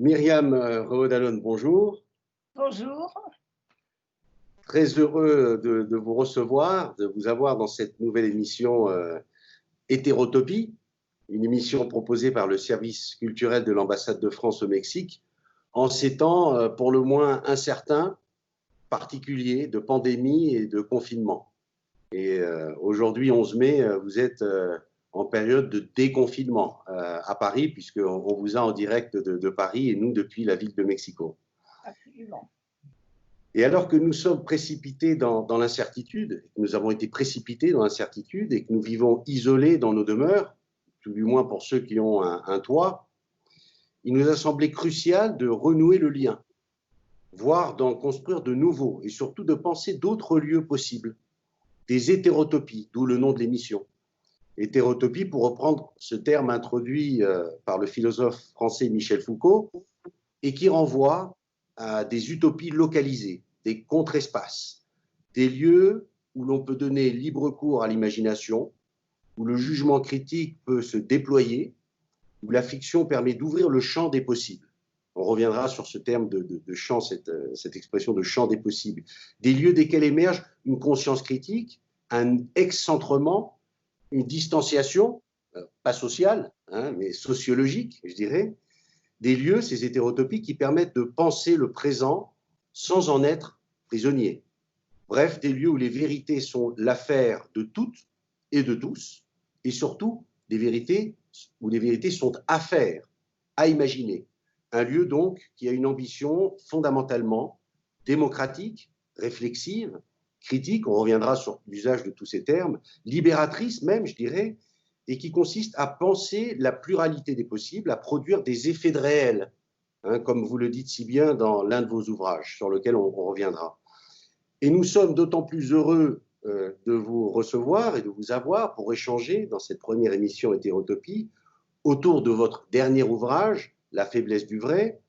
Myriam Rehaut-Dallon, bonjour. Bonjour. Très heureux de vous recevoir, de vous avoir dans cette nouvelle émission Hétérotopie, une émission proposée par le service culturel de l'ambassade de France au Mexique, en ces temps pour le moins incertains, particuliers, de pandémie et de confinement. Et aujourd'hui, 11 mai, vous êtes en période de déconfinement à Paris, puisqu'on vous a en direct de Paris et nous depuis la ville de Mexico. Absolument. Et alors que nous sommes précipités dans l'incertitude, nous avons été précipités dans l'incertitude et que nous vivons isolés dans nos demeures, tout du moins pour ceux qui ont un toit, il nous a semblé crucial de renouer le lien, voire d'en construire de nouveaux et surtout de penser d'autres lieux possibles, des hétérotopies, d'où le nom de l'émission. Hétérotopie, pour reprendre ce terme introduit par le philosophe français Michel Foucault, et qui renvoie à des utopies localisées, des contre-espaces, des lieux où l'on peut donner libre cours à l'imagination, où le jugement critique peut se déployer, où la fiction permet d'ouvrir le champ des possibles. On reviendra sur ce terme de champ, cette expression de champ des possibles. Des lieux desquels émerge une conscience critique, un excentrement, une distanciation, pas sociale, mais sociologique, je dirais. Des lieux, ces hétérotopies, qui permettent de penser le présent sans en être prisonnier. Bref, des lieux où les vérités sont l'affaire de toutes et de tous, et surtout des vérités où les vérités sont affaires, à imaginer. Un lieu donc qui a une ambition fondamentalement démocratique, réflexive, critique, on reviendra sur l'usage de tous ces termes, libératrice même, je dirais, et qui consiste à penser la pluralité des possibles, à produire des effets de réel, comme vous le dites si bien dans l'un de vos ouvrages, sur lequel on reviendra. Et nous sommes d'autant plus heureux de vous recevoir et de vous avoir pour échanger dans cette première émission Hétérotopie autour de votre dernier ouvrage, La faiblesse du vrai,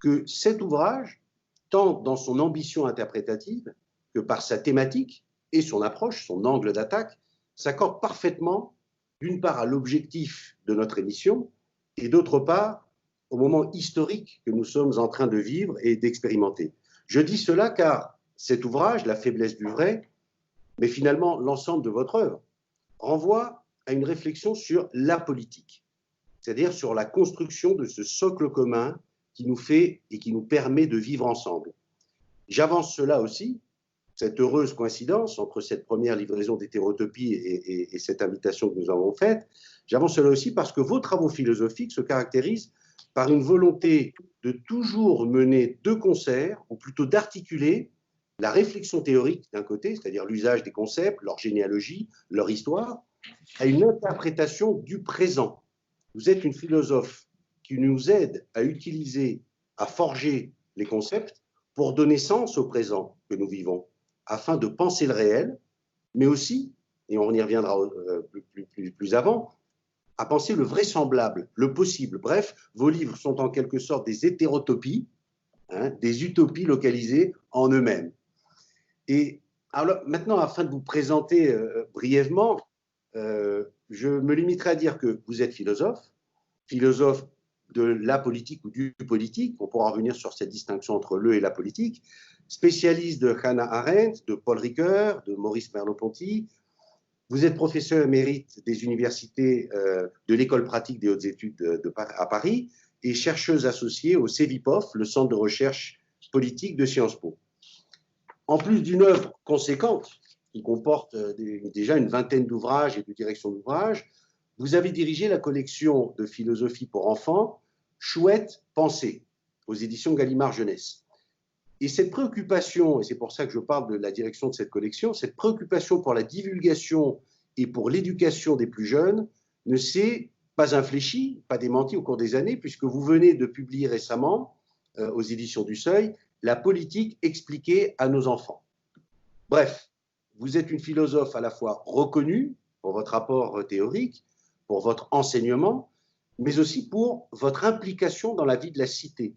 que cet ouvrage, tant dans son ambition interprétative que par sa thématique et son approche, son angle d'attaque, s'accorde parfaitement d'une part à l'objectif de notre émission et d'autre part au moment historique que nous sommes en train de vivre et d'expérimenter. Je dis cela car cet ouvrage, La faiblesse du vrai, mais finalement l'ensemble de votre œuvre, renvoie à une réflexion sur la politique, c'est-à-dire sur la construction de ce socle commun qui nous fait et qui nous permet de vivre ensemble. J'avance cela aussi, cette heureuse coïncidence entre cette première livraison d'Hétérotopie et cette invitation que nous avons faite, j'avance cela aussi parce que vos travaux philosophiques se caractérisent par une volonté de toujours mener de concert, ou plutôt d'articuler la réflexion théorique d'un côté, c'est-à-dire l'usage des concepts, leur généalogie, leur histoire, à une interprétation du présent. Vous êtes une philosophe qui nous aide à utiliser, à forger les concepts pour donner sens au présent que nous vivons, afin de penser le réel, mais aussi, et on y reviendra plus avant, à penser le vraisemblable, le possible. Bref, vos livres sont en quelque sorte des hétérotopies, des utopies localisées en eux-mêmes. Et alors, maintenant, afin de vous présenter brièvement, je me limiterai à dire que vous êtes philosophe de la politique ou du politique, on pourra revenir sur cette distinction entre le et la politique, spécialiste de Hannah Arendt, de Paul Ricoeur, de Maurice Merleau-Ponty. Vous êtes professeur émérite des universités de l'École pratique des hautes études à Paris et chercheuse associée au CEVIPOF, le Centre de recherche politique de Sciences Po. En plus d'une œuvre conséquente, qui comporte déjà une vingtaine d'ouvrages et de directions d'ouvrages, vous avez dirigé la collection de philosophie pour enfants Chouette Pensée, aux éditions Gallimard Jeunesse. Et cette préoccupation, et c'est pour ça que je parle de la direction de cette collection, cette préoccupation pour la divulgation et pour l'éducation des plus jeunes ne s'est pas infléchie, pas démentie au cours des années, puisque vous venez de publier récemment, aux éditions du Seuil, La politique expliquée à nos enfants. Bref, vous êtes une philosophe à la fois reconnue pour votre apport théorique, pour votre enseignement, mais aussi pour votre implication dans la vie de la cité.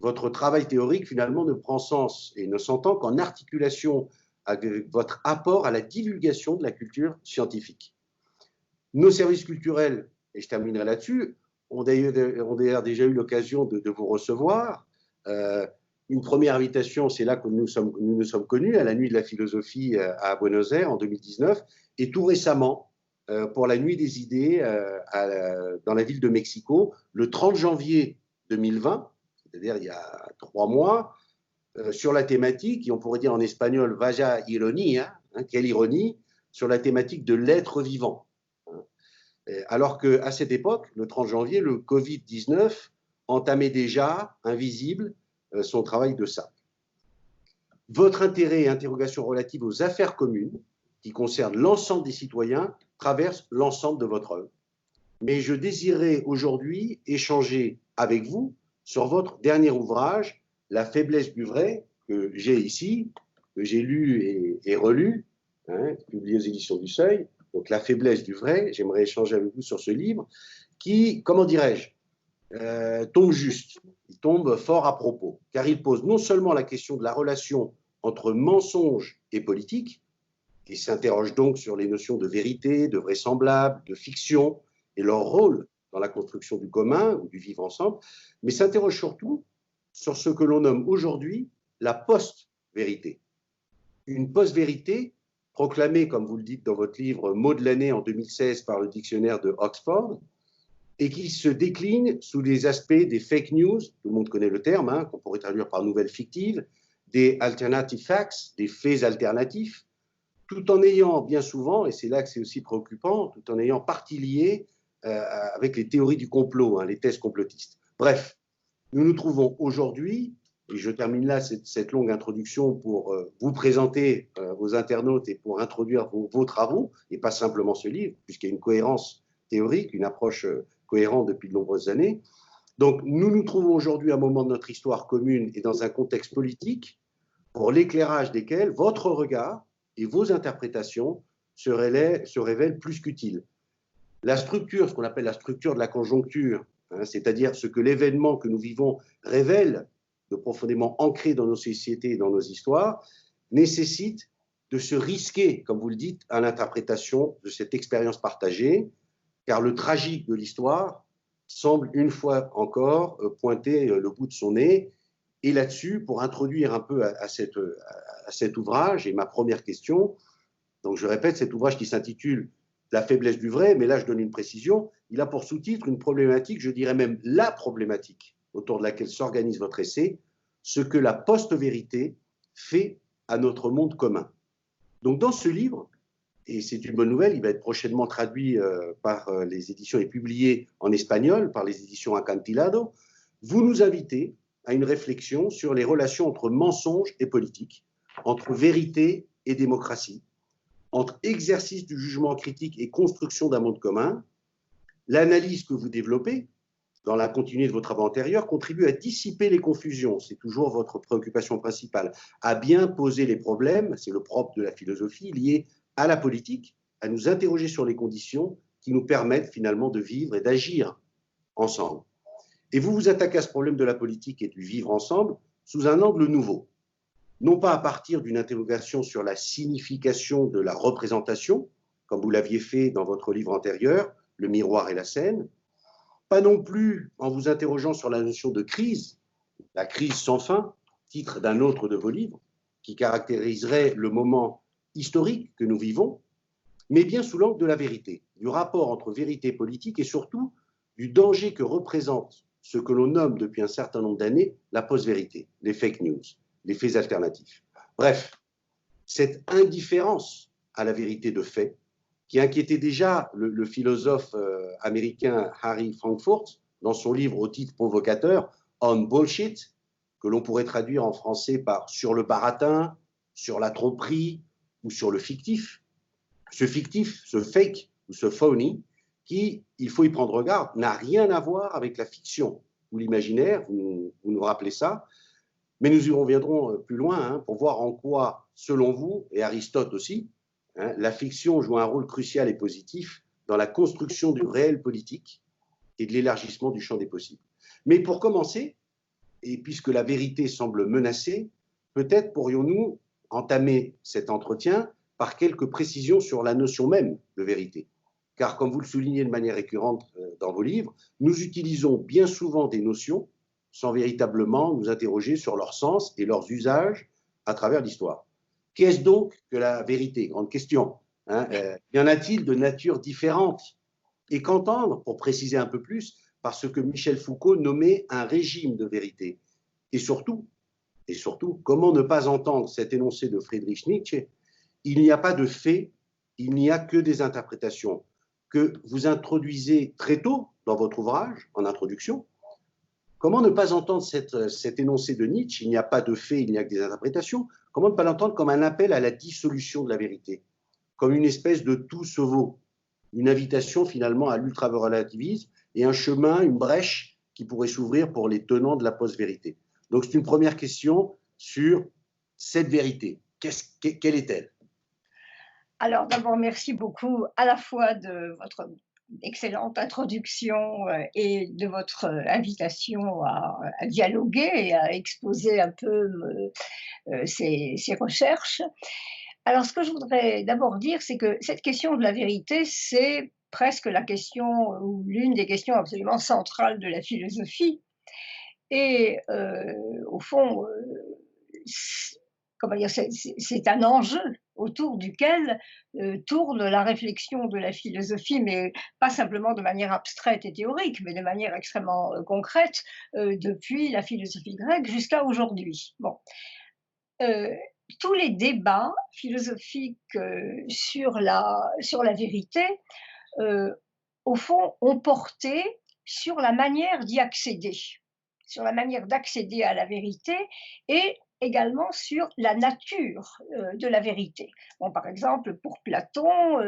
Votre travail théorique, finalement, ne prend sens et ne s'entend qu'en articulation avec votre apport à la divulgation de la culture scientifique. Nos services culturels, et je terminerai là-dessus, ont d'ailleurs déjà eu l'occasion de vous recevoir. Une première invitation, c'est là que nous nous sommes connus, à la Nuit de la philosophie à Buenos Aires en 2019, et tout récemment, pour la Nuit des idées dans la ville de Mexico, le 30 janvier 2020, c'est-à-dire il y a 3 mois, sur la thématique, et on pourrait dire en espagnol, vaya ironía, quelle ironie, sur la thématique de l'être vivant. Alors qu'à cette époque, le 30 janvier, le Covid-19 entamait déjà, invisible, son travail de sape. Votre intérêt et interrogation relative aux affaires communes, qui concernent l'ensemble des citoyens, traversent l'ensemble de votre œuvre. Mais je désirais aujourd'hui échanger avec vous sur votre dernier ouvrage, La faiblesse du vrai, que j'ai ici, que j'ai lu et relu, publié aux éditions du Seuil. Donc, La faiblesse du vrai, j'aimerais échanger avec vous sur ce livre, qui, comment dirais-je, tombe juste, il tombe fort à propos, car il pose non seulement la question de la relation entre mensonge et politique, et s'interroge donc sur les notions de vérité, de vraisemblable, de fiction, et leur rôle dans la construction du commun ou du vivre ensemble, mais s'interroge surtout sur ce que l'on nomme aujourd'hui la post-vérité. Une post-vérité proclamée, comme vous le dites dans votre livre, mot de l'année en 2016 par le dictionnaire de Oxford, et qui se décline sous les aspects des fake news, tout le monde connaît le terme, qu'on pourrait traduire par nouvelles fictives, des alternative facts, des faits alternatifs, tout en ayant bien souvent, et c'est là que c'est aussi préoccupant, tout en ayant partie liée avec les théories du complot, les thèses complotistes. Bref, nous nous trouvons aujourd'hui, et je termine là cette longue introduction pour vous présenter aux internautes et pour introduire vos travaux, et pas simplement ce livre, puisqu'il y a une cohérence théorique, une approche cohérente depuis de nombreuses années. Donc, nous nous trouvons aujourd'hui à un moment de notre histoire commune et dans un contexte politique pour l'éclairage desquels votre regard et vos interprétations se révèlent plus qu'utiles. La structure, ce qu'on appelle la structure de la conjoncture, c'est-à-dire ce que l'événement que nous vivons révèle de profondément ancré dans nos sociétés et dans nos histoires, nécessite de se risquer, comme vous le dites, à l'interprétation de cette expérience partagée, car le tragique de l'histoire semble une fois encore pointer le bout de son nez. Et là-dessus, pour introduire un peu à cet ouvrage, et ma première question, donc je répète, cet ouvrage qui s'intitule La faiblesse du vrai, mais là je donne une précision, il a pour sous-titre une problématique, je dirais même la problématique autour de laquelle s'organise votre essai, ce que la post-vérité fait à notre monde commun. Donc dans ce livre, et c'est une bonne nouvelle, il va être prochainement traduit par les éditions et publié en espagnol par les éditions Acantilado, vous nous invitez à une réflexion sur les relations entre mensonge et politique, entre vérité et démocratie, entre exercice du jugement critique et construction d'un monde commun. L'analyse que vous développez dans la continuité de vos travaux antérieurs contribue à dissiper les confusions, c'est toujours votre préoccupation principale, à bien poser les problèmes, c'est le propre de la philosophie, liés à la politique, à nous interroger sur les conditions qui nous permettent finalement de vivre et d'agir ensemble. Et vous vous attaquez à ce problème de la politique et du vivre ensemble sous un angle nouveau, non pas à partir d'une interrogation sur la signification de la représentation, comme vous l'aviez fait dans votre livre antérieur, Le miroir et la scène, pas non plus en vous interrogeant sur la notion de crise, la crise sans fin, titre d'un autre de vos livres, qui caractériserait le moment historique que nous vivons, mais bien sous l'angle de la vérité, du rapport entre vérité et politique et surtout du danger que représente ce que l'on nomme depuis un certain nombre d'années la post-vérité, les fake news, les faits alternatifs. Bref, cette indifférence à la vérité de fait qui inquiétait déjà le philosophe américain Harry Frankfurt dans son livre au titre provocateur On Bullshit, que l'on pourrait traduire en français par sur le baratin, sur la tromperie ou sur le fictif. Ce fictif, ce fake ou ce phony, qui, il faut y prendre garde, n'a rien à voir avec la fiction ou l'imaginaire, vous nous rappelez ça, mais nous y reviendrons plus loin pour voir en quoi, selon vous, et Aristote aussi, la fiction joue un rôle crucial et positif dans la construction du réel politique et de l'élargissement du champ des possibles. Mais pour commencer, et puisque la vérité semble menacée, peut-être pourrions-nous entamer cet entretien par quelques précisions sur la notion même de vérité. car comme vous le soulignez de manière récurrente dans vos livres, nous utilisons bien souvent des notions sans véritablement nous interroger sur leur sens et leurs usages à travers l'histoire. Qu'est-ce donc que la vérité? Grande question. Hein, y en a-t-il de nature différente? Et qu'entendre, pour préciser un peu plus, par ce que Michel Foucault nommait un régime de vérité? Et surtout, comment ne pas entendre cet énoncé de Friedrich Nietzsche? Il n'y a pas de fait, il n'y a que des interprétations, que vous introduisez très tôt dans votre ouvrage, en introduction. Comment ne pas entendre cet énoncé de Nietzsche? Il n'y a pas de fait, il n'y a que des interprétations. Comment ne pas l'entendre comme un appel à la dissolution de la vérité, comme une espèce de tout se vaut, une invitation finalement à l'ultra-relativisme et un chemin, une brèche qui pourrait s'ouvrir pour les tenants de la post-vérité. Donc c'est une première question sur cette vérité. Quelle est-elle? Alors d'abord, merci beaucoup à la fois de votre excellente introduction et de votre invitation à dialoguer et à exposer un peu ces recherches. Alors ce que je voudrais d'abord dire, c'est que cette question de la vérité, c'est presque la question ou l'une des questions absolument centrales de la philosophie. Et au fond, comment dire, c'est un enjeu autour duquel tourne la réflexion de la philosophie, mais pas simplement de manière abstraite et théorique, mais de manière extrêmement concrète, depuis la philosophie grecque jusqu'à aujourd'hui. Bon. Tous les débats philosophiques sur la vérité, au fond, ont porté sur la manière d'y accéder, sur la manière d'accéder à la vérité et également sur la nature de la vérité. Bon, par exemple, pour Platon,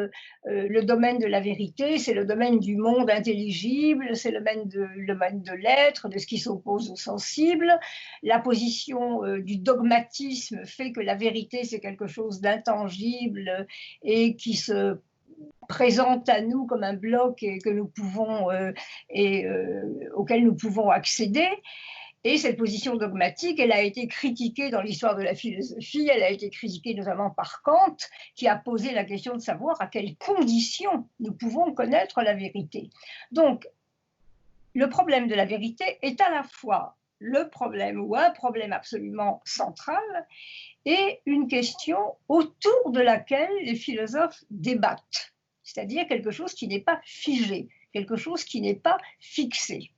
le domaine de la vérité, c'est le domaine du monde intelligible, c'est le domaine de l'être, de ce qui s'oppose au sensible. La position du dogmatisme fait que la vérité, c'est quelque chose d'intangible et qui se présente à nous comme un bloc et que nous pouvons, auquel nous pouvons accéder. Et cette position dogmatique, elle a été critiquée dans l'histoire de la philosophie, elle a été critiquée notamment par Kant, qui a posé la question de savoir à quelles conditions nous pouvons connaître la vérité. Donc, le problème de la vérité est à la fois le problème ou un problème absolument central et une question autour de laquelle les philosophes débattent, c'est-à-dire quelque chose qui n'est pas figé, quelque chose qui n'est pas fixé.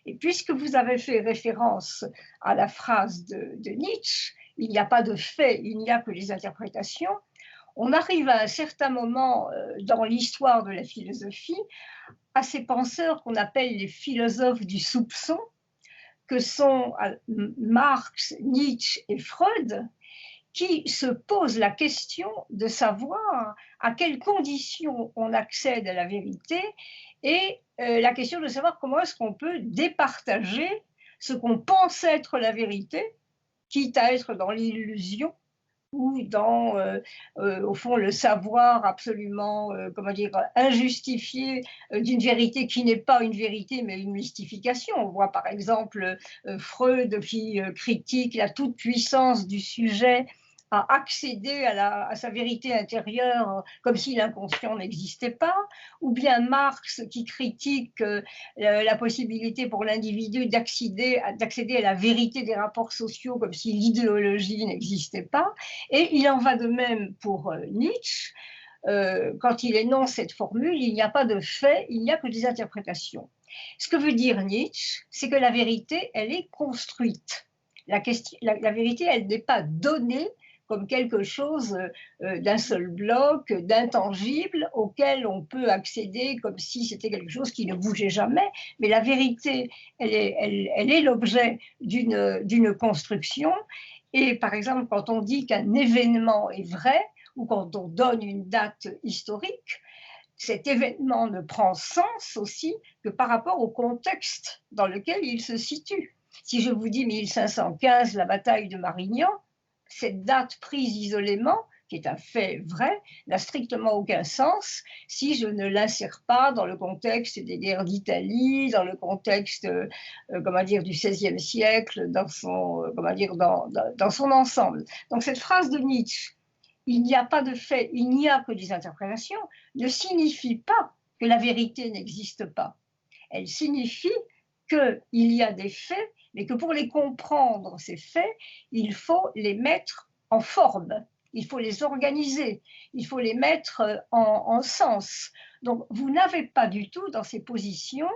Et puisque vous avez fait référence à la phrase de Nietzsche, il n'y a pas de fait, il n'y a que les interprétations, on arrive à un certain moment dans l'histoire de la philosophie à ces penseurs qu'on appelle les philosophes du soupçon, que sont Marx, Nietzsche et Freud, qui se posent la question de savoir à quelles conditions on accède à la vérité et la question de savoir comment est-ce qu'on peut départager ce qu'on pense être la vérité, quitte à être dans l'illusion ou dans, au fond, le savoir absolument, comment dire, injustifié d'une vérité qui n'est pas une vérité, mais une mystification. On voit par exemple Freud qui critique la toute-puissance du sujet à accéder à sa vérité intérieure comme si l'inconscient n'existait pas, ou bien Marx qui critique la possibilité pour l'individu d'accéder à la vérité des rapports sociaux comme si l'idéologie n'existait pas. Et il en va de même pour Nietzsche. Quand il énonce cette formule, il n'y a pas de fait, il n'y a que des interprétations. Ce que veut dire Nietzsche, c'est que la vérité, elle est construite. La vérité, elle n'est pas donnée comme quelque chose d'un seul bloc, d'intangible, auquel on peut accéder comme si c'était quelque chose qui ne bougeait jamais. Mais la vérité, elle est l'objet d'une construction. Et par exemple, quand on dit qu'un événement est vrai, ou quand on donne une date historique, cet événement ne prend sens aussi que par rapport au contexte dans lequel il se situe. Si je vous dis 1515, la bataille de Marignan, cette date prise isolément, qui est un fait vrai, n'a strictement aucun sens si je ne l'insère pas dans le contexte des guerres d'Italie, dans le contexte comment dire, du XVIe siècle, dans son ensemble. Donc cette phrase de Nietzsche, il n'y a pas de fait, il n'y a que des interprétations, ne signifie pas que la vérité n'existe pas. Elle signifie qu'il y a des faits, mais que pour les comprendre, ces faits, il faut les mettre en forme, il faut les organiser, il faut les mettre en sens. Donc, vous n'avez pas du tout dans ces positions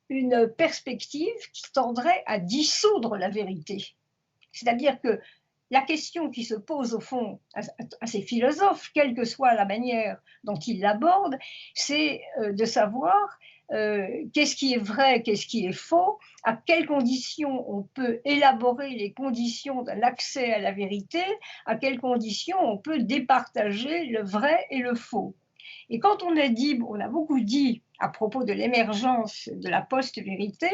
une perspective qui tendrait à dissoudre la vérité. C'est-à-dire que la question qui se pose au fond à ces philosophes, quelle que soit la manière dont ils l'abordent, c'est de savoir qu'est-ce qui est vrai, qu'est-ce qui est faux, à quelles conditions on peut élaborer les conditions de l'accès à la vérité, à quelles conditions on peut départager le vrai et le faux. Et quand on a beaucoup dit à propos de l'émergence de la post-vérité,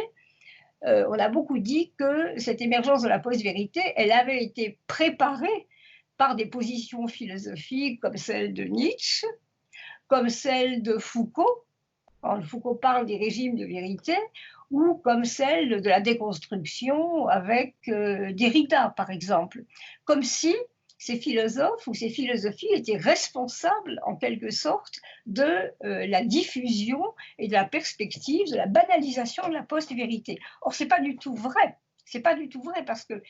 on a beaucoup dit que cette émergence de la post-vérité, elle avait été préparée par des positions philosophiques comme celle de Nietzsche, comme celle de Foucault, quand Foucault parle des régimes de vérité, ou comme celle de la déconstruction avec Derrida, par exemple. Comme si ces philosophes ou ces philosophies étaient responsables, en quelque sorte, de la diffusion et de la perspective, de la banalisation de la post-vérité. Or, ce n'est pas du tout vrai. C'est pas du tout vrai parce que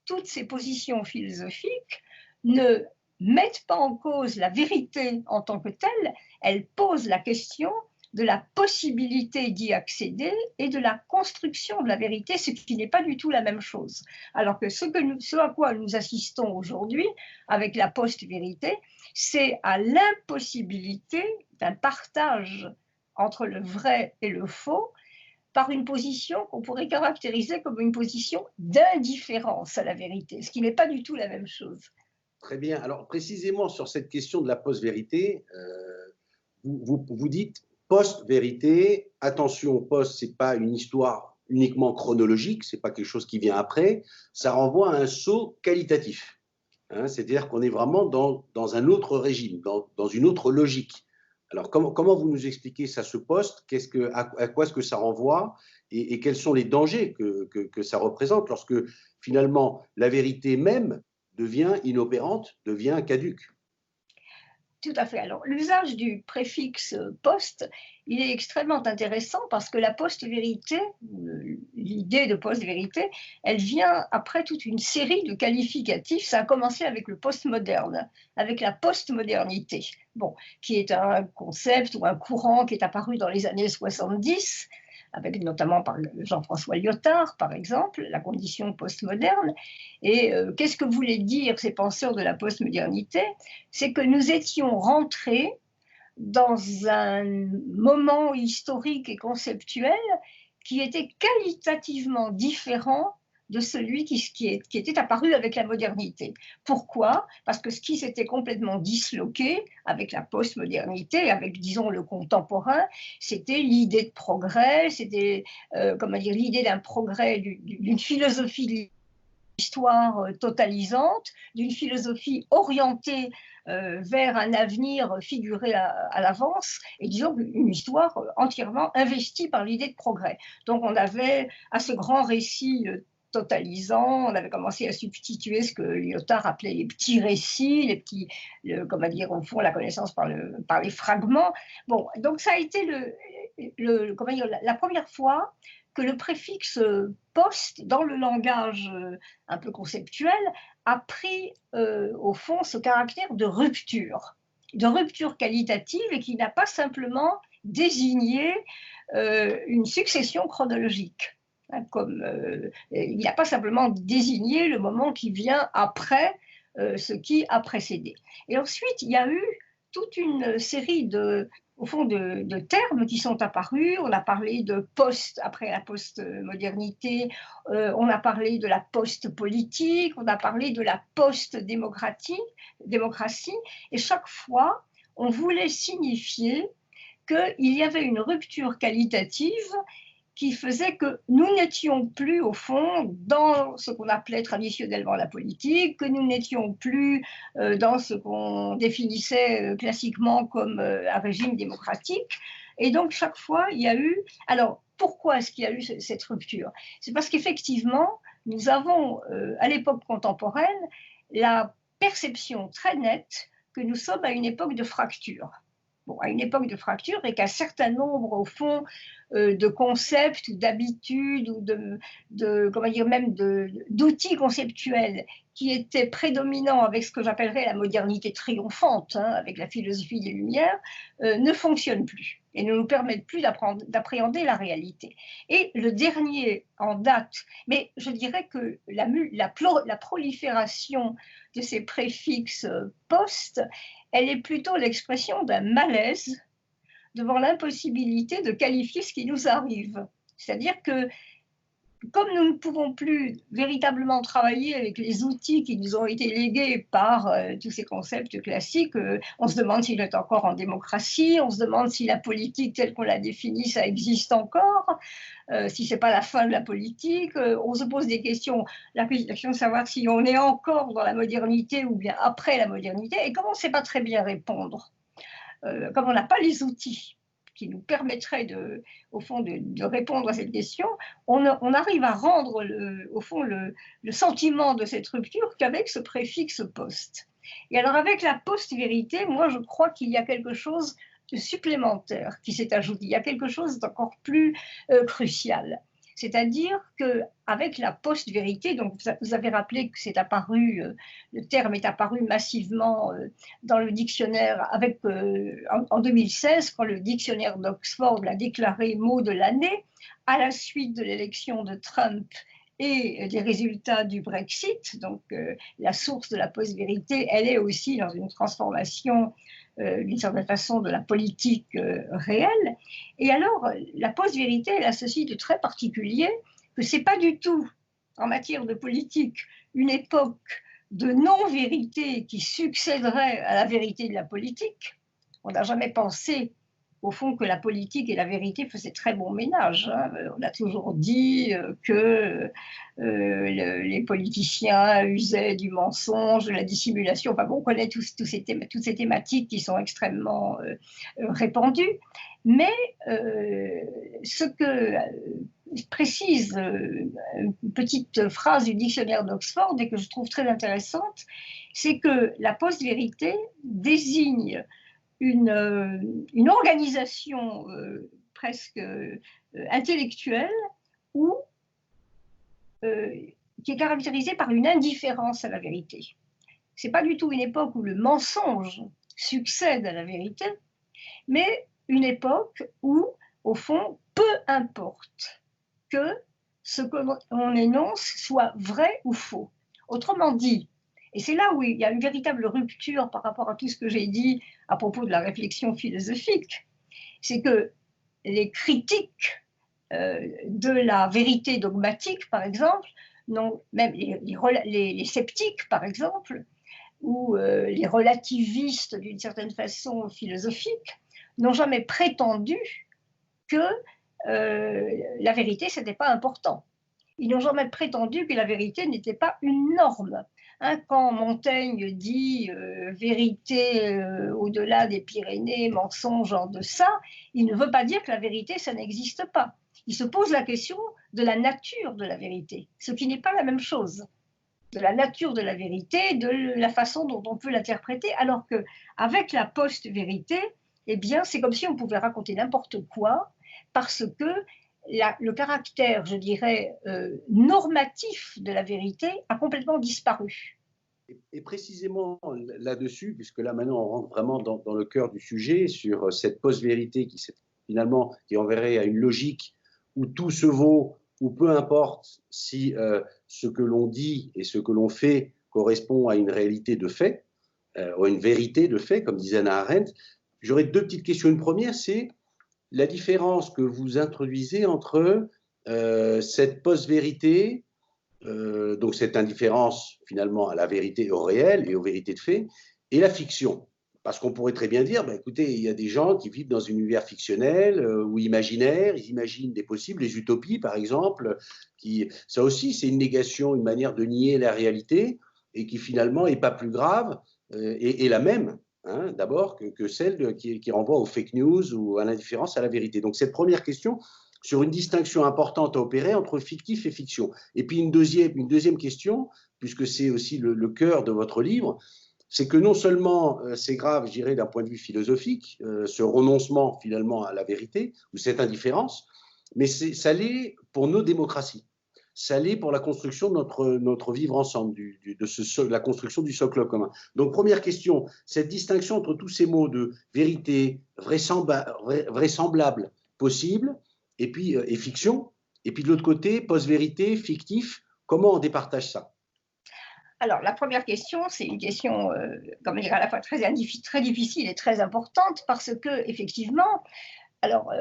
toutes ces positions philosophiques ne mettent pas en cause la vérité en tant que telle, elles posent la question de la possibilité d'y accéder et de la construction de la vérité, ce qui n'est pas du tout la même chose. Alors que ce à quoi nous assistons aujourd'hui avec la post-vérité, c'est à l'impossibilité d'un partage entre le vrai et le faux par une position qu'on pourrait caractériser comme une position d'indifférence à la vérité, ce qui n'est pas du tout la même chose. Très bien. Alors, précisément sur cette question de la post-vérité, vous dites post-vérité, attention, post, ce n'est pas une histoire uniquement chronologique, ce n'est pas quelque chose qui vient après, ça renvoie à un saut qualitatif. Hein, c'est-à-dire qu'on est vraiment dans un autre régime, dans une autre logique. Alors, comment vous nous expliquez ça, ce poste, à quoi est-ce que ça renvoie et quels sont les dangers que ça représente lorsque finalement la vérité même devient inopérante, devient caduque? Tout à fait. Alors, l'usage du préfixe post, il est extrêmement intéressant parce que la post-vérité, l'idée de post-vérité, elle vient après toute une série de qualificatifs. Ça a commencé avec le postmoderne, avec la postmodernité, bon, qui est un concept ou un courant qui est apparu dans les années 70, avec notamment par Jean-François Lyotard, par exemple, la condition postmoderne. Et qu'est-ce que voulaient dire ces penseurs de la postmodernité? C'est que nous étions rentrés dans un moment historique et conceptuel qui était qualitativement différent de celui qui était apparu avec la modernité. Pourquoi? Parce que ce qui s'était complètement disloqué avec la postmodernité, avec, disons, le contemporain, c'était l'idée de progrès, c'était l'idée d'un progrès, d'une philosophie de l'histoire totalisante, d'une philosophie orientée vers un avenir figuré à l'avance, et disons une histoire entièrement investie par l'idée de progrès. Donc on avait à ce grand récit totalisant, on avait commencé à substituer ce que Lyotard appelait les petits récits, comment dire, au fond, la connaissance par les fragments. Bon, donc ça a été la première fois que le préfixe post, dans le langage un peu conceptuel, a pris au fond ce caractère de rupture qualitative, et qui n'a pas simplement désigné une succession chronologique. Hein, il n'a pas simplement désigné le moment qui vient après ce qui a précédé. Et ensuite, il y a eu toute une série au fond, de termes qui sont apparus. On a parlé de post, après la post-modernité, on a parlé de la post-politique, on a parlé de la post-démocratie, et chaque fois, on voulait signifier qu'il y avait une rupture qualitative qui faisait que nous n'étions plus, au fond, dans ce qu'on appelait traditionnellement la politique, que nous n'étions plus dans ce qu'on définissait classiquement comme un régime démocratique. Et donc, chaque fois, il y a eu... Alors, pourquoi est-ce qu'il y a eu cette rupture? C'est parce qu'effectivement, nous avons, à l'époque contemporaine, la perception très nette que nous sommes à une époque de fracture. bon, à une époque de fracture, et qu'un certain nombre, au fond, de concepts ou d'habitudes ou comment dire, même d'outils conceptuels qui étaient prédominants avec ce que j'appellerais la modernité triomphante, hein, avec la philosophie des Lumières, ne fonctionnent plus et ne nous permettent plus d'appréhender la réalité. Et le dernier en date, mais je dirais que la prolifération de ces préfixes post, elle est plutôt l'expression d'un malaise devant l'impossibilité de qualifier ce qui nous arrive. C'est-à-dire que, comme nous ne pouvons plus véritablement travailler avec les outils qui nous ont été légués par tous ces concepts classiques, on se demande s'il est encore en démocratie, on se demande si la politique telle qu'on la définit, ça existe encore, si ce n'est pas la fin de la politique, on se pose des questions, la question de savoir si on est encore dans la modernité ou bien après la modernité, et comme on ne sait pas très bien répondre, comme on n'a pas les outils qui nous permettraient au fond de répondre à cette question, on arrive à rendre au fond le sentiment de cette rupture qu'avec ce préfixe post. Et alors avec la post-vérité, moi je crois qu'il y a quelque chose de supplémentaire qui s'est ajouté, il y a quelque chose d'encore plus crucial. C'est-à-dire qu'avec la post-vérité, donc vous avez rappelé que c'est apparu, le terme est apparu massivement dans le dictionnaire en 2016, quand le dictionnaire d'Oxford l'a déclaré mot de l'année, à la suite de l'élection de Trump et des résultats du Brexit. Donc la source de la post-vérité, elle est aussi dans une transformation d'une certaine façon de la politique réelle. Et alors, la post-vérité, elle a ceci de très particulier, que ce n'est pas du tout, en matière de politique, une époque de non-vérité qui succéderait à la vérité de la politique. On n'a jamais pensé, au fond, que la politique et la vérité faisaient très bon ménage. Hein. On a toujours dit que les politiciens usaient du mensonge, de la dissimulation. Enfin bon, on connaît toutes ces thématiques qui sont extrêmement répandues. Mais ce que précise une petite phrase du dictionnaire d'Oxford et que je trouve très intéressante, c'est que la post-vérité désigne une organisation presque intellectuelle qui est caractérisée par une indifférence à la vérité. Ce n'est pas du tout une époque où le mensonge succède à la vérité, mais une époque où, au fond, peu importe que ce qu'on énonce soit vrai ou faux. Autrement dit, et c'est là où il y a une véritable rupture par rapport à tout ce que j'ai dit à propos de la réflexion philosophique, c'est que les critiques de la vérité dogmatique, par exemple, même les sceptiques, par exemple, ou les relativistes d'une certaine façon philosophique, n'ont jamais prétendu que la vérité, ce n'était pas important. Ils n'ont jamais prétendu que la vérité n'était pas une norme. Hein, quand Montaigne dit vérité au-delà des Pyrénées, mensonge en deçà, il ne veut pas dire que la vérité, ça n'existe pas. Il se pose la question de la nature de la vérité, ce qui n'est pas la même chose. De la nature de la vérité, de la façon dont on peut l'interpréter, alors qu'avec la post-vérité, eh bien, c'est comme si on pouvait raconter n'importe quoi, parce que le caractère, je dirais, normatif de la vérité a complètement disparu. Et précisément là-dessus, puisque là maintenant on rentre vraiment dans le cœur du sujet, sur cette post-vérité finalement qui enverrait à une logique où tout se vaut, où peu importe si ce que l'on dit et ce que l'on fait correspond à une réalité de fait, ou à une vérité de fait, comme disait Hannah Arendt. J'aurais deux petites questions. Une première, c'est la différence que vous introduisez entre cette post-vérité, donc cette indifférence finalement à la vérité et au réel et aux vérités de fait, et la fiction. Parce qu'on pourrait très bien dire, bah, écoutez, il y a des gens qui vivent dans un univers fictionnel ou imaginaire, ils imaginent des possibles, les utopies par exemple, ça aussi c'est une négation, une manière de nier la réalité, et qui finalement n'est pas plus grave, et la même, hein, d'abord, que celle qui renvoie aux fake news ou à l'indifférence à la vérité. Donc cette première question, sur une distinction importante à opérer entre fictif et fiction. Et puis une deuxième question, puisque c'est aussi le cœur de votre livre, c'est que non seulement c'est grave, je dirais, d'un point de vue philosophique, ce renoncement finalement à la vérité, ou cette indifférence, mais ça l'est pour nos démocraties. Ça l'est pour la construction de notre vivre ensemble, la construction du socle commun. Donc, première question, cette distinction entre tous ces mots de vérité, vraisemblable, possible, et fiction, et puis de l'autre côté, post-vérité, fictif, comment on départage ça? Alors, la première question, c'est une question, comment dire, à la fois très difficile et très importante, parce que effectivement, alors,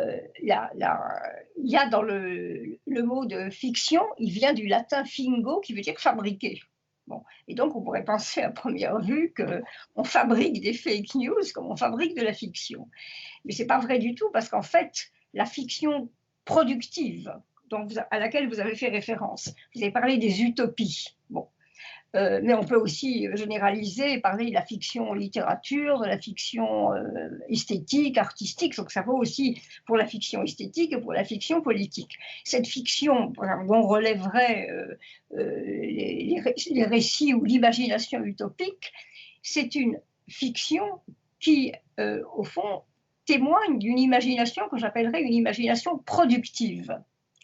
il y a dans le mot de fiction, il vient du latin fingo, qui veut dire fabriquer. Bon, et donc on pourrait penser à première vue qu'on fabrique des fake news comme on fabrique de la fiction. Mais ce n'est pas vrai du tout, parce qu'en fait, la fiction productive, à laquelle vous avez fait référence, vous avez parlé des utopies. Bon, mais on peut aussi généraliser et parler de la fiction littérature, de la fiction esthétique, artistique, donc ça vaut aussi pour la fiction esthétique et pour la fiction politique. Cette fiction, dont relèverait les récits ou l'imagination utopique, c'est une fiction qui, au fond, témoigne d'une imagination que j'appellerais une imagination productive.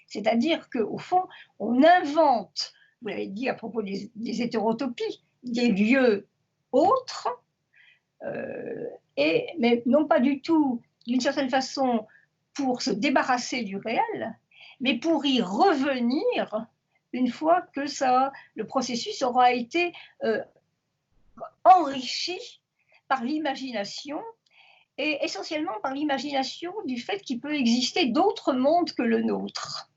C'est-à-dire qu'au fond, on invente, vous l'avez dit à propos des hétérotopies, des lieux autres, mais non pas du tout, d'une certaine façon, pour se débarrasser du réel, mais pour y revenir une fois que le processus aura été enrichi par l'imagination, et essentiellement par l'imagination du fait qu'il peut exister d'autres mondes que le nôtre.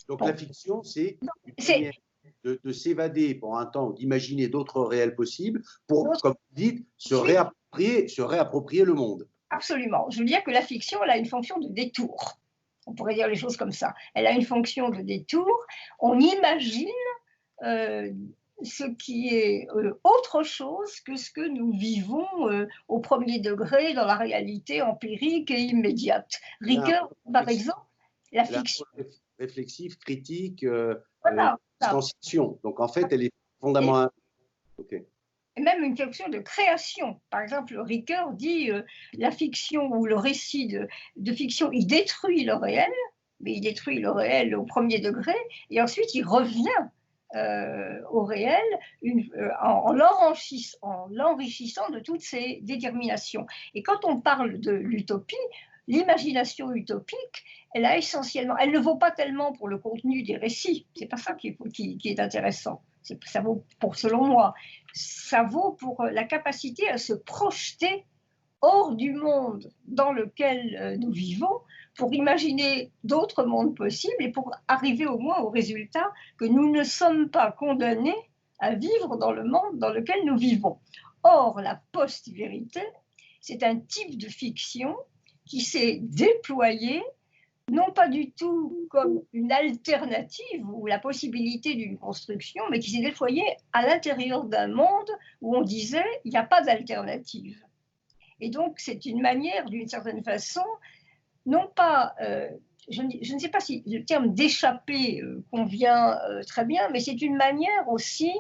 Donc la fiction, c'est une manière de s'évader pour un temps, d'imaginer d'autres réels possibles pour, comme vous dites, se réapproprier le monde. Absolument. Je veux dire que la fiction, elle a une fonction de détour. On pourrait dire les choses comme ça. Elle a une fonction de détour. On imagine ce qui est autre chose que ce que nous vivons au premier degré dans la réalité empirique et immédiate. Ricoeur, par exemple, la fiction. Réflexive, critique, voilà. distanciation. Donc en fait, elle est fondamentalement. Okay. Et même une question de création. Par exemple, Ricoeur dit la fiction ou le récit de fiction, il détruit le réel, mais il détruit le réel au premier degré, et ensuite il revient au réel en l'enrichissant de toutes ses déterminations. Et quand on parle de l'utopie, l'imagination utopique, elle ne vaut pas tellement pour le contenu des récits, c'est pas ça qui est intéressant, ça vaut selon moi, ça vaut pour la capacité à se projeter hors du monde dans lequel nous vivons, pour imaginer d'autres mondes possibles et pour arriver au moins au résultat que nous ne sommes pas condamnés à vivre dans le monde dans lequel nous vivons. Or, la post-vérité, c'est un type de fiction qui s'est déployé, non pas du tout comme une alternative ou la possibilité d'une construction, mais qui s'est déployé à l'intérieur d'un monde où on disait il n'y a pas d'alternative. Et donc, c'est une manière, d'une certaine façon, non pas, je ne sais pas si le terme d'échapper convient très bien, mais c'est une manière aussi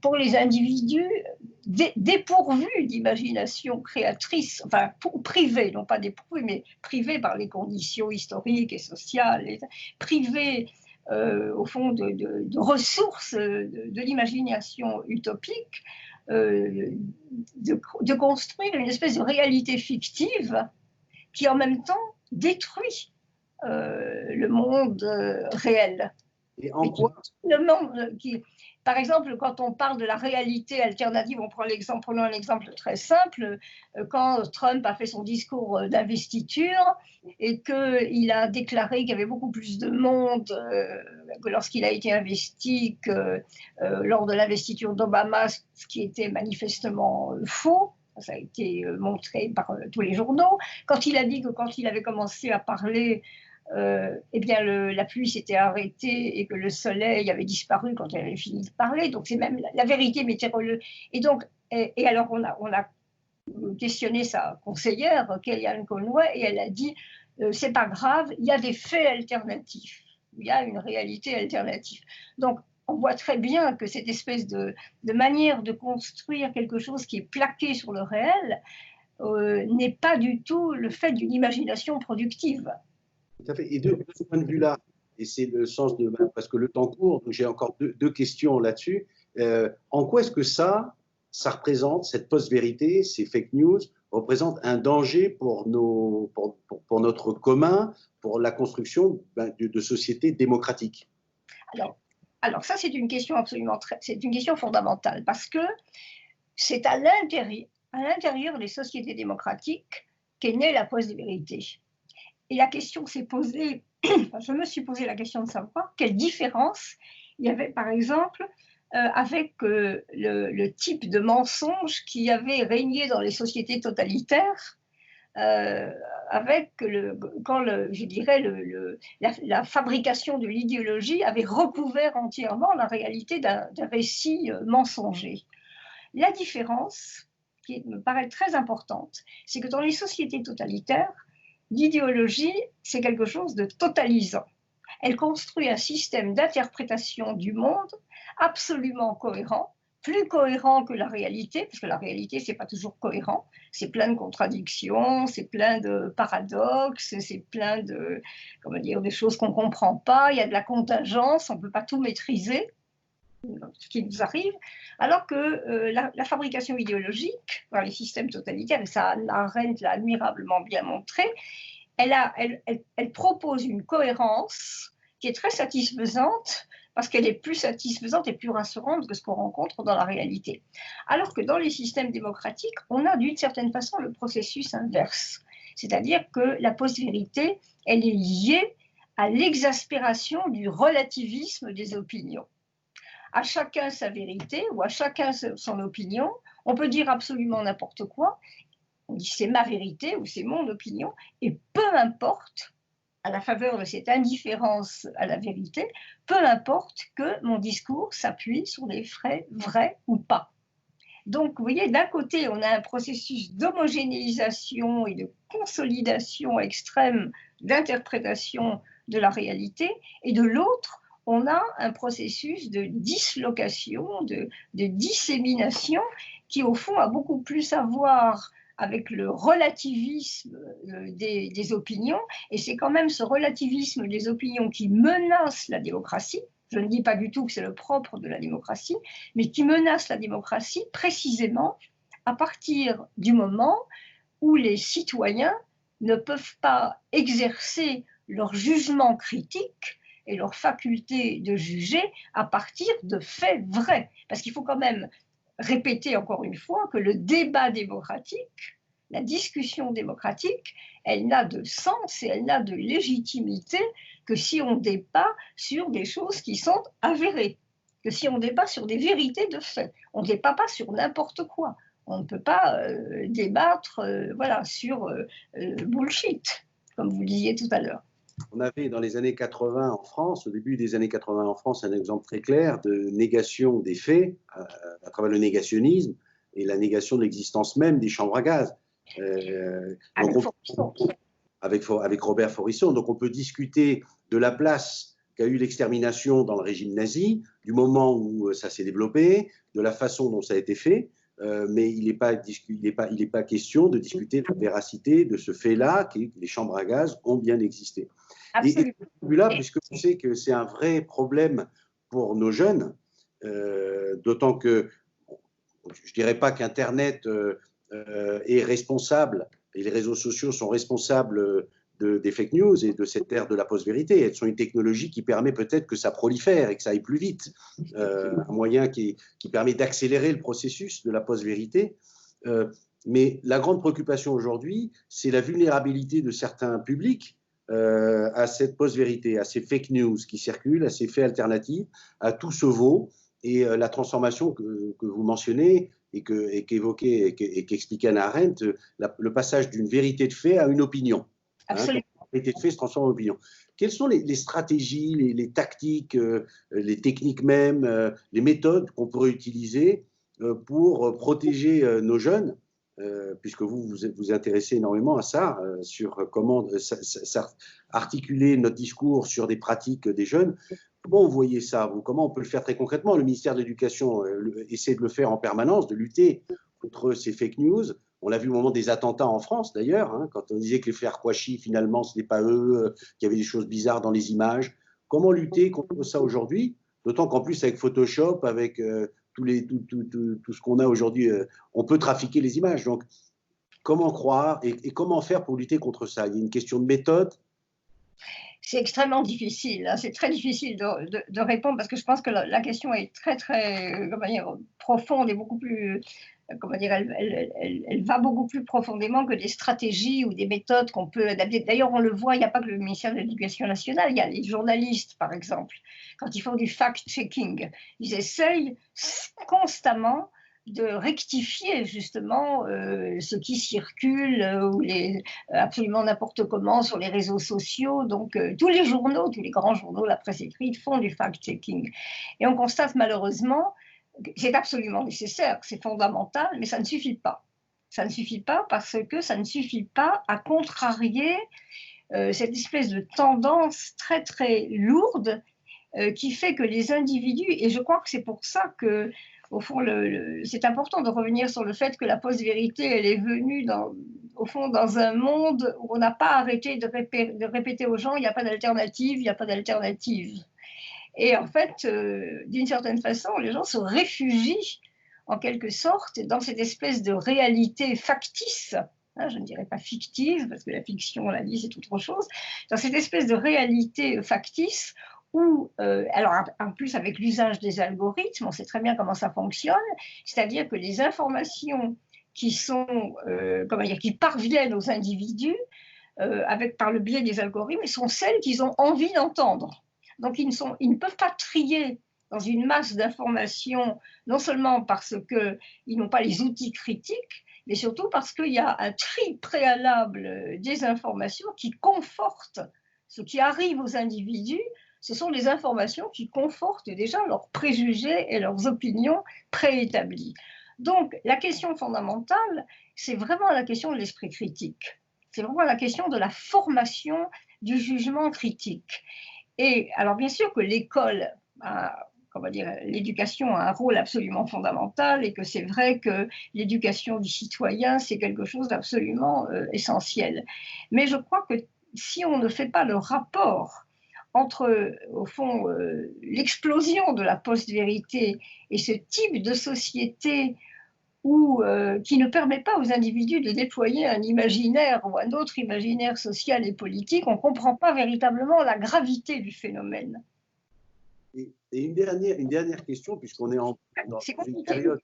pour les individus dépourvus d'imagination créatrice, enfin privés, non pas dépourvus, mais privés par les conditions historiques et sociales, privés au fond de ressources de l'imagination utopique, de construire une espèce de réalité fictive qui en même temps détruit le monde réel. Et en quoi par exemple, quand on parle de la réalité alternative, prenons un exemple très simple, quand Trump a fait son discours d'investiture et qu'il a déclaré qu'il y avait beaucoup plus de monde que lorsqu'il a été investi que lors de l'investiture d'Obama, ce qui était manifestement faux. Ça a été montré par tous les journaux. Quand il a dit que quand il avait commencé à parler, eh bien la pluie s'était arrêtée et que le soleil avait disparu quand elle avait fini de parler. Donc c'est même la vérité météorologique. Et donc, alors on a questionné sa conseillère, Kellyanne Conway, et elle a dit c'est pas grave, il y a des faits alternatifs, il y a une réalité alternative. Donc on voit très bien que cette espèce de manière de construire quelque chose qui est plaqué sur le réel n'est pas du tout le fait d'une imagination productive. Tout à fait. Et de ce point de vue-là, et c'est le sens de parce que le temps court, donc j'ai encore deux questions là-dessus. En quoi est-ce que ça représente, cette post-vérité, ces fake news, représente un danger pour, pour notre commun, pour la construction de sociétés démocratiques? Alors, alors ça, c'est une question absolument c'est une question fondamentale parce que c'est à l'intérieur des sociétés démocratiques qu'est née la post-vérité. Et la question s'est posée, enfin, je me suis posé la question de savoir quelle différence il y avait, par exemple, avec le type de mensonge qui avait régné dans les sociétés totalitaires, euh, avec je dirais, la fabrication de l'idéologie avait recouvert entièrement la réalité d'un récit mensonger. La différence, qui me paraît très importante, c'est que dans les sociétés totalitaires, l'idéologie, c'est quelque chose de totalisant. Elle construit un système d'interprétation du monde absolument cohérent, plus cohérent que la réalité, parce que la réalité, c'est pas toujours cohérent, c'est plein de contradictions, c'est plein de paradoxes, c'est plein de, comment dire, de choses qu'on comprend pas, il y a de la contingence, on peut pas tout maîtriser, ce qui nous arrive, alors que la fabrication idéologique par les systèmes totalitaires, et ça Arendt l'a admirablement bien montré, elle propose une cohérence qui est très satisfaisante parce qu'elle est plus satisfaisante et plus rassurante que ce qu'on rencontre dans la réalité. Alors que dans les systèmes démocratiques, on a d'une certaine façon le processus inverse. C'est-à-dire que la post-vérité, elle est liée à l'exaspération du relativisme des opinions. À chacun sa vérité ou à chacun son opinion, on peut dire absolument n'importe quoi, on dit c'est ma vérité ou c'est mon opinion, et peu importe, à la faveur de cette indifférence à la vérité, peu importe que mon discours s'appuie sur des faits vrais ou pas. Donc, vous voyez, d'un côté, on a un processus d'homogénéisation et de consolidation extrême d'interprétation de la réalité, et de l'autre, on a un processus de dislocation, de dissémination, qui au fond a beaucoup plus à voir avec le relativisme des opinions, et c'est quand même ce relativisme des opinions qui menace la démocratie. Je ne dis pas du tout que c'est le propre de la démocratie, mais qui menace la démocratie précisément à partir du moment où les citoyens ne peuvent pas exercer leur jugement critique et leur faculté de juger à partir de faits vrais. Parce qu'il faut quand même répéter encore une fois que le débat démocratique, la discussion démocratique, elle n'a de sens et elle n'a de légitimité que si on débat sur des choses qui sont avérées, que si on débat sur des vérités de fait. On ne débat pas sur n'importe quoi. On ne peut pas débattre voilà, sur bullshit, comme vous le disiez tout à l'heure. On avait dans les années 80 en France, au début des années 80 en France, un exemple très clair de négation des faits à travers le négationnisme et la négation de l'existence même des chambres à gaz. Avec Robert Faurisson. Donc on peut discuter de la place qu'a eu l'extermination dans le régime nazi, du moment où ça s'est développé, de la façon dont ça a été fait, mais il n'est pas question de discuter de la véracité de ce fait-là, que les chambres à gaz ont bien existé. Absolument. Et là, puisque on sait que c'est un vrai problème pour nos jeunes, d'autant que je ne dirais pas qu'Internet est responsable, et les réseaux sociaux sont responsables des fake news et de cette ère de la post-vérité. Elles sont une technologie qui permet peut-être que ça prolifère et que ça aille plus vite. Un moyen qui permet d'accélérer le processus de la post-vérité. Mais la grande préoccupation aujourd'hui, c'est la vulnérabilité de certains publics à cette post-vérité, à ces fake news qui circulent, à ces faits alternatifs, à tout ce veau. Et la transformation que vous mentionnez et qu'évoquait et qu'expliquait Hannah Arendt, le passage d'une vérité de fait à une opinion. Absolument. La vérité de fait se transforme en opinion. Quelles sont les stratégies, les tactiques, les techniques même, les méthodes qu'on pourrait utiliser pour protéger nos jeunes, puisque vous vous intéressez énormément à ça, sur comment articuler notre discours sur des pratiques des jeunes, Comment vous voyez ça, vous? Comment on peut le faire très concrètement? Le ministère de l'Éducation essaie de le faire en permanence, de lutter contre ces fake news. On l'a vu au moment des attentats en France, d'ailleurs, hein, quand on disait que les frères Kouachi, finalement, ce n'est pas eux, qu'il y avait des choses bizarres dans les images. Comment lutter contre ça aujourd'hui? D'autant qu'en plus, avec Photoshop, avec tout ce qu'on a aujourd'hui, on peut trafiquer les images. Donc, comment croire et comment faire pour lutter contre ça? Il y a une question de méthode. C'est extrêmement difficile, hein, c'est très difficile de répondre parce que je pense que la question est très, très, comment dire, profonde et beaucoup plus, comment dire, elle va beaucoup plus profondément que des stratégies ou des méthodes qu'on peut adapter. D'ailleurs, on le voit, il n'y a pas que le ministère de l'Éducation nationale, il y a les journalistes, par exemple, quand ils font du fact-checking, ils essayent constamment de rectifier justement ce qui circule ou absolument n'importe comment sur les réseaux sociaux. Donc tous les journaux, tous les grands journaux, la presse écrite font du fact-checking. Et on constate malheureusement que c'est absolument nécessaire, c'est fondamental, mais ça ne suffit pas. Ça ne suffit pas parce que ça ne suffit pas à contrarier cette espèce de tendance très très lourde qui fait que les individus, et je crois que c'est pour ça que au fond, c'est important de revenir sur le fait que la post-vérité, elle est venue, au fond, dans un monde où on n'a pas arrêté de répéter aux gens, il n'y a pas d'alternative, il n'y a pas d'alternative. Et en fait, d'une certaine façon, les gens se réfugient, en quelque sorte, dans cette espèce de réalité factice, hein, je ne dirais pas fictive, parce que la fiction, on l'a dit, c'est autre chose, dans cette espèce de réalité factice où, alors en plus avec l'usage des algorithmes, on sait très bien comment ça fonctionne, c'est-à-dire que les informations qui sont, comment dire, qui parviennent aux individus par le biais des algorithmes sont celles qu'ils ont envie d'entendre. Donc ils ne peuvent pas trier dans une masse d'informations, non seulement parce qu'ils n'ont pas les outils critiques, mais surtout parce qu'il y a un tri préalable des informations qui confortent ce qui arrive aux individus. Ce sont les informations qui confortent déjà leurs préjugés et leurs opinions préétablies. Donc, la question fondamentale, c'est vraiment la question de l'esprit critique. C'est vraiment la question de la formation du jugement critique. Et alors, bien sûr que l'école comment dire, l'éducation a un rôle absolument fondamental et que c'est vrai que l'éducation du citoyen, c'est quelque chose d'absolument essentiel. Mais je crois que si on ne fait pas le rapport entre, au fond, l'explosion de la post-vérité et ce type de société qui ne permet pas aux individus de déployer un imaginaire ou un autre imaginaire social et politique, on ne comprend pas véritablement la gravité du phénomène. Et une dernière question, puisqu'on est dans une période,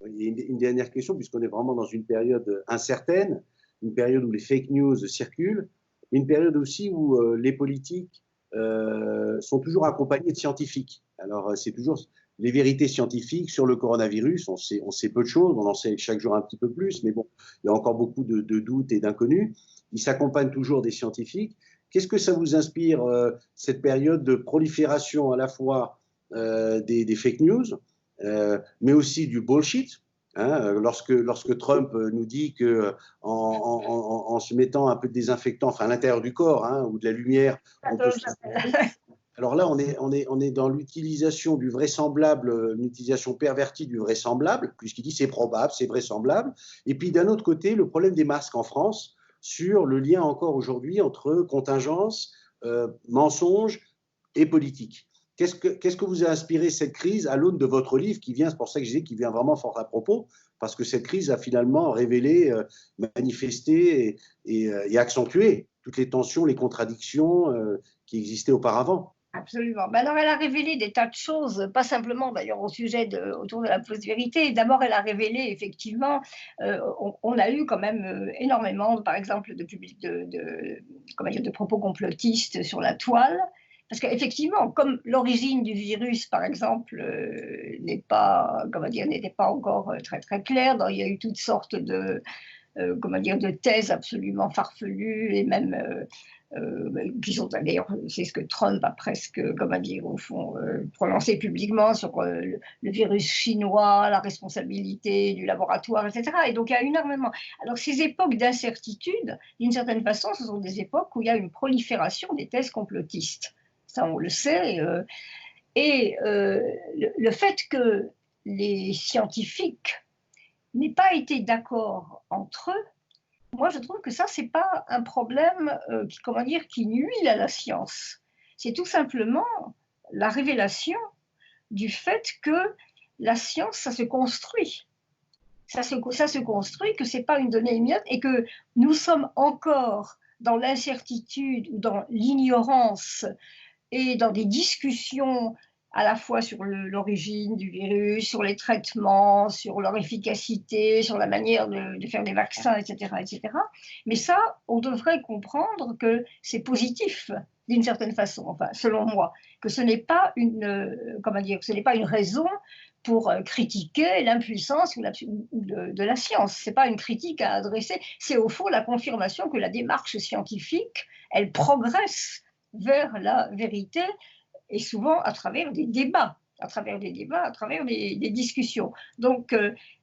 une dernière question, puisqu'on est vraiment dans une période incertaine, une période où les fake news circulent, une période aussi où les politiques sont toujours accompagnés de scientifiques. Alors, c'est toujours les vérités scientifiques sur le coronavirus. On sait peu de choses, on en sait chaque jour un petit peu plus, mais bon, il y a encore beaucoup de doutes et d'inconnus. Ils s'accompagnent toujours des scientifiques. Qu'est-ce que ça vous inspire, cette période de prolifération à la fois des fake news, mais aussi du bullshit? Hein, lorsque Trump nous dit qu'en se mettant un peu de désinfectant, enfin à l'intérieur du corps, hein, ou de la lumière, on peut se... Alors là, on est dans l'utilisation du vraisemblable, une utilisation pervertie du vraisemblable, puisqu'il dit c'est probable, c'est vraisemblable. Et puis d'un autre côté, le problème des masques en France, sur le lien encore aujourd'hui entre contingence, mensonge et politique. Qu'est-ce que vous a inspiré cette crise à l'aune de votre livre qui vient, c'est pour ça que je disais qu'il vient vraiment fort à propos, parce que cette crise a finalement révélé, manifesté et accentué toutes les tensions, les contradictions qui existaient auparavant. Absolument. Ben alors, elle a révélé des tas de choses, pas simplement d'ailleurs autour de la post-vérité. D'abord, elle a révélé effectivement, on a eu quand même énormément, par exemple, de propos complotistes sur la toile. Parce qu'effectivement, comme l'origine du virus, par exemple, n'était pas encore très très claire, il y a eu toutes sortes de thèses absolument farfelues et même qui sont d'ailleurs, c'est ce que Trump a presque, au fond, prononcé publiquement sur le virus chinois, la responsabilité du laboratoire, etc. Et donc il y a énormément. Alors ces époques d'incertitude, d'une certaine façon, ce sont des époques où il y a une prolifération des thèses complotistes. ça on le sait, le fait que les scientifiques n'aient pas été d'accord entre eux, moi je trouve que ça, c'est pas un problème comment dire, qui nuit à la science. C'est tout simplement la révélation du fait que la science, ça se construit. Ça se construit, que ce n'est pas une donnée immédiate et que nous sommes encore dans l'incertitude ou dans l'ignorance et dans des discussions à la fois sur l'origine du virus, sur les traitements, sur leur efficacité, sur la manière de faire des vaccins, etc., etc. Mais ça, on devrait comprendre que c'est positif d'une certaine façon, enfin, selon moi, que ce n'est pas comment dire, ce n'est pas une raison pour critiquer l'impuissance de la science. Ce n'est pas une critique à adresser, c'est au fond la confirmation que la démarche scientifique, elle progresse vers la vérité, et souvent à travers des débats, à travers des discussions. Donc,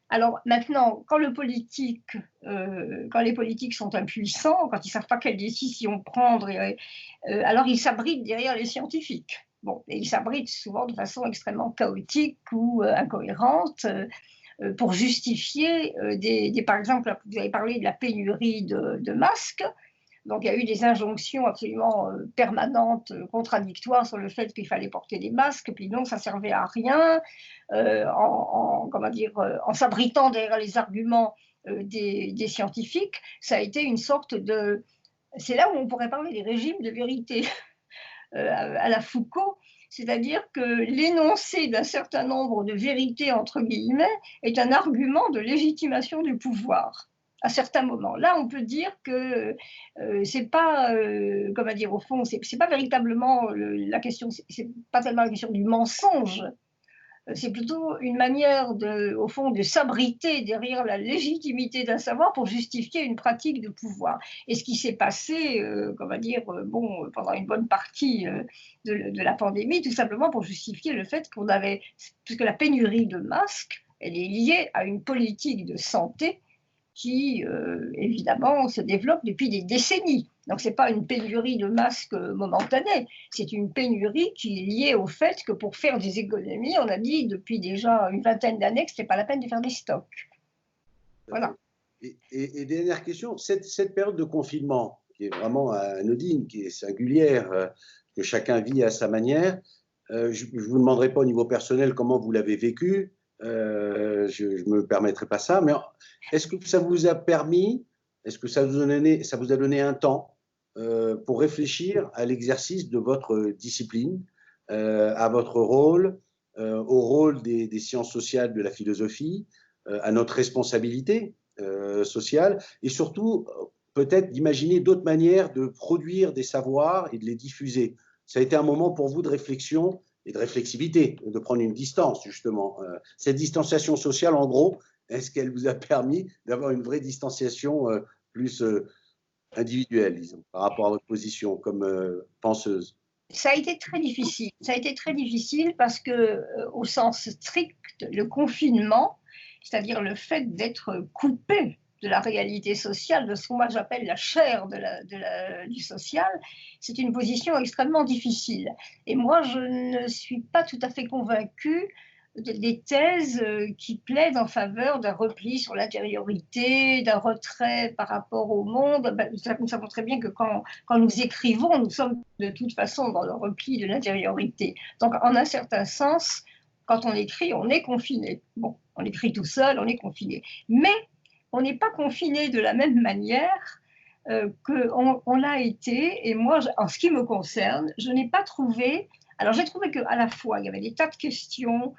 alors maintenant, quand les politiques sont impuissants, quand ils ne savent pas quelle décision prendre, alors ils s'abritent derrière les scientifiques. Bon, et ils s'abritent souvent de façon extrêmement chaotique ou incohérente pour justifier par exemple, vous avez parlé de la pénurie de masques. Donc il y a eu des injonctions absolument permanentes, contradictoires sur le fait qu'il fallait porter des masques, puis non, ça ne servait à rien, comment dire, en s'abritant derrière les arguments des scientifiques. Ça a été une sorte de... C'est là où on pourrait parler des régimes de vérité à la Foucault, c'est-à-dire que l'énoncé d'un certain nombre de vérités, entre guillemets, est un argument de légitimation du pouvoir à certains moments. Là, on peut dire que c'est pas, comment dire, au fond, c'est pas véritablement la question, c'est pas tellement la question du mensonge, c'est plutôt une manière, au fond, de s'abriter derrière la légitimité d'un savoir pour justifier une pratique de pouvoir. Et ce qui s'est passé, comment dire, bon, pendant une bonne partie de la pandémie, tout simplement pour justifier le fait qu'on avait, puisque la pénurie de masques, elle est liée à une politique de santé qui, évidemment, se développe depuis des décennies. Donc, ce n'est pas une pénurie de masques momentanée, c'est une pénurie qui est liée au fait que pour faire des économies, on a dit depuis déjà une vingtaine d'années que ce n'était pas la peine de faire des stocks. Voilà. Et dernière question, cette période de confinement, qui est vraiment anodine, qui est singulière, que chacun vit à sa manière, je ne vous demanderai pas au niveau personnel comment vous l'avez vécu, je ne me permettrai pas ça, mais est-ce que ça vous a permis, est-ce que ça vous a donné un temps pour réfléchir à l'exercice de votre discipline, à votre rôle, au rôle des sciences sociales, de la philosophie, à notre responsabilité sociale, et surtout peut-être d'imaginer d'autres manières de produire des savoirs et de les diffuser. Ça a été un moment pour vous de réflexion et de réflexivité, de prendre une distance, justement. Cette distanciation sociale, en gros, est-ce qu'elle vous a permis d'avoir une vraie distanciation plus individuelle, disons, par rapport à votre position comme penseuse? Ça a été très difficile. Ça a été très difficile parce que, au sens strict, le confinement, c'est-à-dire le fait d'être coupé de la réalité sociale, de ce que moi j'appelle la chair du social, c'est une position extrêmement difficile. Et moi, je ne suis pas tout à fait convaincue des thèses qui plaident en faveur d'un repli sur l'intériorité, d'un retrait par rapport au monde. Ben, nous savons très bien que quand nous écrivons, nous sommes de toute façon dans le repli de l'intériorité. Donc, en un certain sens, quand on écrit, on est confiné. Bon, on écrit tout seul, on est confiné. Mais on n'est pas confiné de la même manière qu'on l'a été. Et moi, en ce qui me concerne, je n'ai pas trouvé... Alors, j'ai trouvé qu'à la fois, il y avait des tas de questions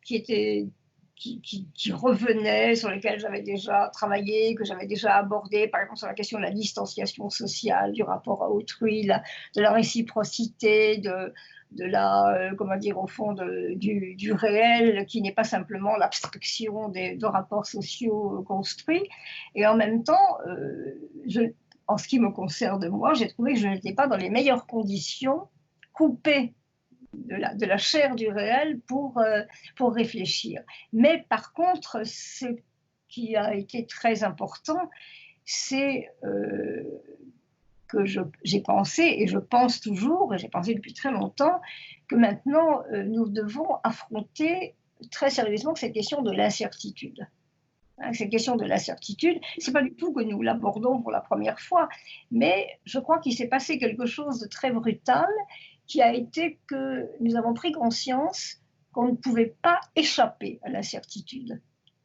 qui revenaient, sur lesquelles j'avais déjà travaillé, que j'avais déjà abordé, par exemple sur la question de la distanciation sociale, du rapport à autrui, de la réciprocité, de la, comment dire, au fond, du réel, qui n'est pas simplement l'abstraction de rapports sociaux construits. Et en même temps, en ce qui me concerne moi, j'ai trouvé que je n'étais pas dans les meilleures conditions, coupée de la chair du réel pour réfléchir. Mais par contre, ce qui a été très important, c'est que j'ai pensé, et je pense toujours, et j'ai pensé depuis très longtemps, que maintenant, nous devons affronter très sérieusement cette question de l'incertitude. Hein, cette question de l'incertitude, c'est pas du tout que nous l'abordons pour la première fois, mais je crois qu'il s'est passé quelque chose de très brutal, qui a été que nous avons pris conscience qu'on ne pouvait pas échapper à l'incertitude,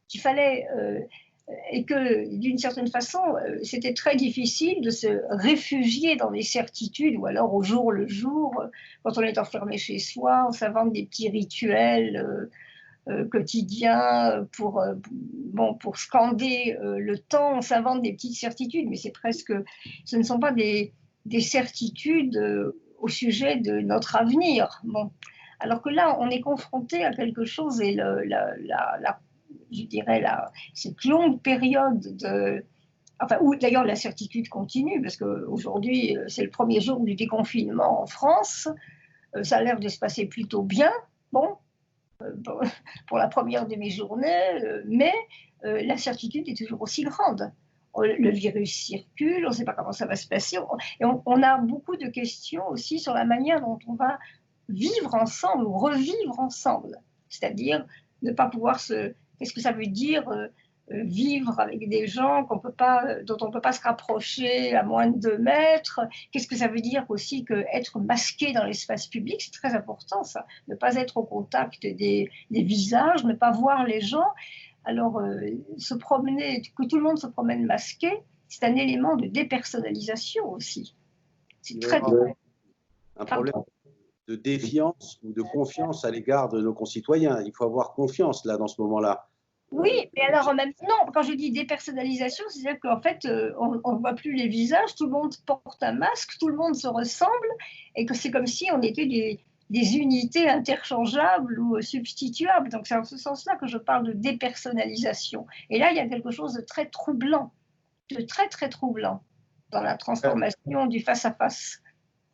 qu'il fallait et que d'une certaine façon, c'était très difficile de se réfugier dans les certitudes ou alors au jour le jour, quand on est enfermé chez soi, on s'invente des petits rituels quotidiens pour scander le temps, on s'invente des petites certitudes, mais ce ne sont pas des certitudes au sujet de notre avenir. Bon. Alors que là, on est confronté à quelque chose et je dirais cette longue période où d'ailleurs l'incertitude continue, parce qu'aujourd'hui, c'est le premier jour du déconfinement en France, ça a l'air de se passer plutôt bien, bon, pour la première demi-journée, mais l'incertitude est toujours aussi grande. Le virus circule, on ne sait pas comment ça va se passer, et on a beaucoup de questions aussi sur la manière dont on va vivre ensemble ou revivre ensemble, c'est-à-dire ne pas pouvoir Qu'est-ce que ça veut dire vivre avec des gens dont on ne peut pas se rapprocher à moins de 2 mètres? Qu'est-ce que ça veut dire aussi qu'être masqué dans l'espace public? C'est très important ça, ne pas être au contact des visages, ne pas voir les gens. Alors, se promener, que tout le monde se promène masqué, c'est un élément de dépersonnalisation aussi. C'est très un problème de défiance ou de confiance à l'égard de nos concitoyens. Il faut avoir confiance là dans ce moment-là. Oui, mais alors en même temps, quand je dis dépersonnalisation, c'est-à-dire qu'en fait, on ne voit plus les visages, tout le monde porte un masque, tout le monde se ressemble, et que c'est comme si on était des unités interchangeables ou substituables. Donc c'est en ce sens-là que je parle de dépersonnalisation. Et là, il y a quelque chose de très troublant, de très très troublant dans la transformation du face-à-face.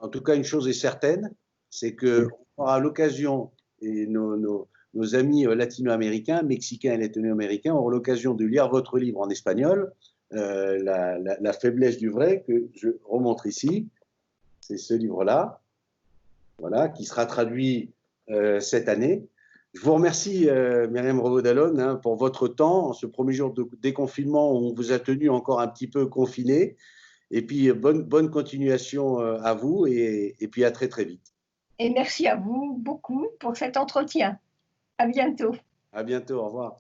En tout cas, une chose est certaine, c'est qu'on aura l'occasion, et nos amis latino-américains, mexicains et latino-américains auront l'occasion de lire votre livre en espagnol, La faiblesse du vrai, que je remontre ici. C'est ce livre-là, voilà, qui sera traduit cette année. Je vous remercie, Myriam Revaud-Dallon, pour votre temps, en ce premier jour de déconfinement où on vous a tenu encore un petit peu confiné. Et puis, bonne continuation à vous et puis à très, très vite. Et merci à vous beaucoup pour cet entretien. À bientôt. À bientôt, au revoir.